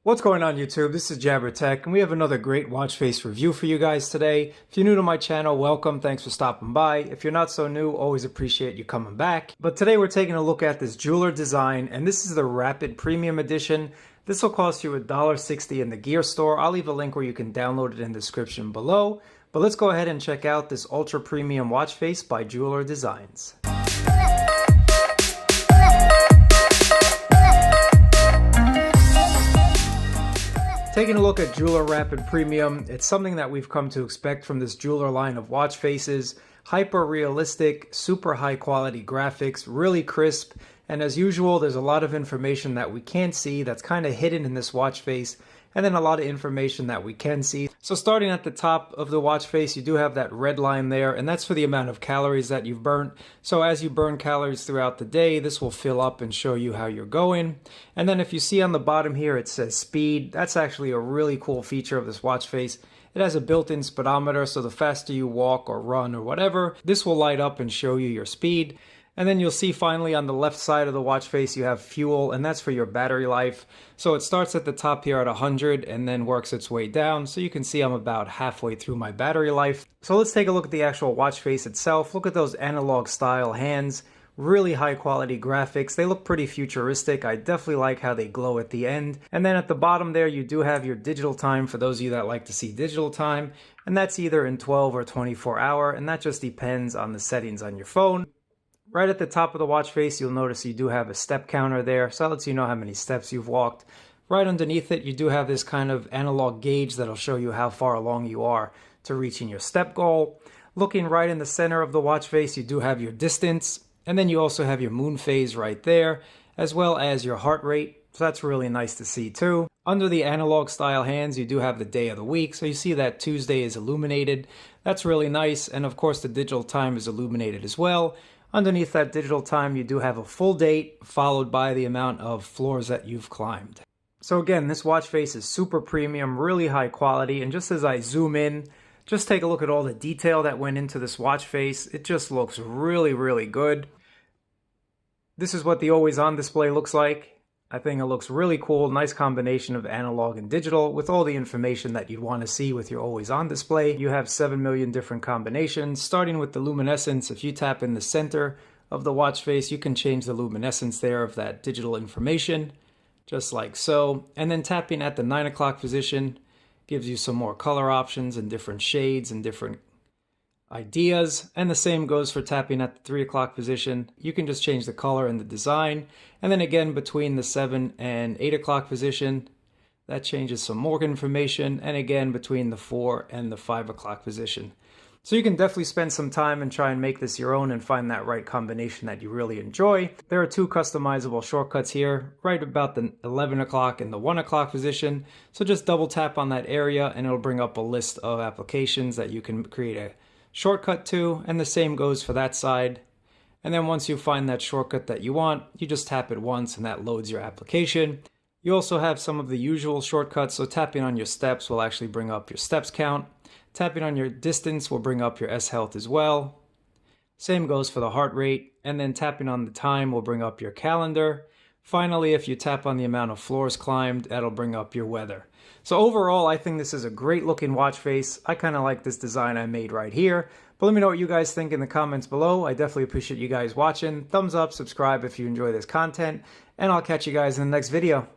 What's going on YouTube? This is Jabber Tech and we have another great watch face review for you guys today. If you're new to my channel, welcome. Thanks for stopping by. If you're not so new, always appreciate you coming back. But today we're taking a look at this jeweler design, and this is the Rapid Premium Edition. This will cost you $1.60 in the gear store. I'll leave a link where you can download it in the description below. But let's go ahead and check out this ultra premium watch face by Jeweler Designs. Taking a look at Jeweler Rapid Premium, it's something that we've come to expect from this Jeweler line of watch faces. Hyper realistic, super high quality graphics, really crisp, and as usual there's a lot of information that we can't see that's kind of hidden in this watch face, and then a lot of information that we can see. So starting at the top of the watch face, you do have that red line there, and that's for the amount of calories that you've burnt. So as you burn calories throughout the day, this will fill up and show you how you're going. And then if you see on the bottom here, it says speed. That's actually a really cool feature of this watch face. It has a built-in speedometer, so the faster you walk or run or whatever, this will light up and show you your speed. And then you'll see finally on the left side of the watch face you have fuel, and that's for your battery life. So it starts at the top here at 100 and then works its way down. So you can see I'm about halfway through my battery life. So let's take a look at the actual watch face itself. Look at those analog style hands. Really high quality graphics. They look pretty futuristic. I definitely like how they glow at the end. And then at the bottom there you do have your digital time for those of you that like to see digital time. And that's either in 12 or 24 hour, and that just depends on the settings on your phone. Right at the top of the watch face, you'll notice you do have a step counter there, so that lets you know how many steps you've walked. Right underneath it, you do have this kind of analog gauge that'll show you how far along you are to reaching your step goal. Looking right in the center of the watch face, you do have your distance, and then you also have your moon phase right there, as well as your heart rate, so that's really nice to see too. Under the analog style hands, you do have the day of the week, so you see that Tuesday is illuminated. That's really nice, and of course the digital time is illuminated as well. Underneath that digital time, you do have a full date followed by the amount of floors that you've climbed. So again, this watch face is super premium, really high quality, and just as I zoom in, just take a look at all the detail that went into this watch face. It just looks really, really good. This is what the always on display looks like. I think it looks really cool, nice combination of analog and digital with all the information that you'd want to see with your always on display. You have 7 million different combinations, starting with the luminescence. If you tap in the center of the watch face, you can change the luminescence there of that digital information, just like so. And then tapping at the 9 o'clock position gives you some more color options and different shades and different ideas, and the same goes for tapping at the 3 o'clock position. You can just change the color and the design, and then again between the 7 and 8 o'clock position that changes some more information, and again between the 4 and the 5 o'clock position. So you can definitely spend some time and try and make this your own and find that right combination that you really enjoy. There are 2 customizable shortcuts here, right about the 11 o'clock and the 1 o'clock position. So just double tap on that area and it'll bring up a list of applications that you can create a shortcut to, and the same goes for that side. And then once you find that shortcut that you want, you just tap it once and that loads your application. You also have some of the usual shortcuts, so tapping on your steps will actually bring up your steps count. Tapping on your distance will bring up your S health as well. Same goes for the heart rate, and then tapping on the time will bring up your calendar. Finally, if you tap on the amount of floors climbed, that'll bring up your weather. So overall, I think this is a great looking watch face. I kind of like this design I made right here. But let me know what you guys think in the comments below. I definitely appreciate you guys watching. Thumbs up, subscribe if you enjoy this content, and I'll catch you guys in the next video.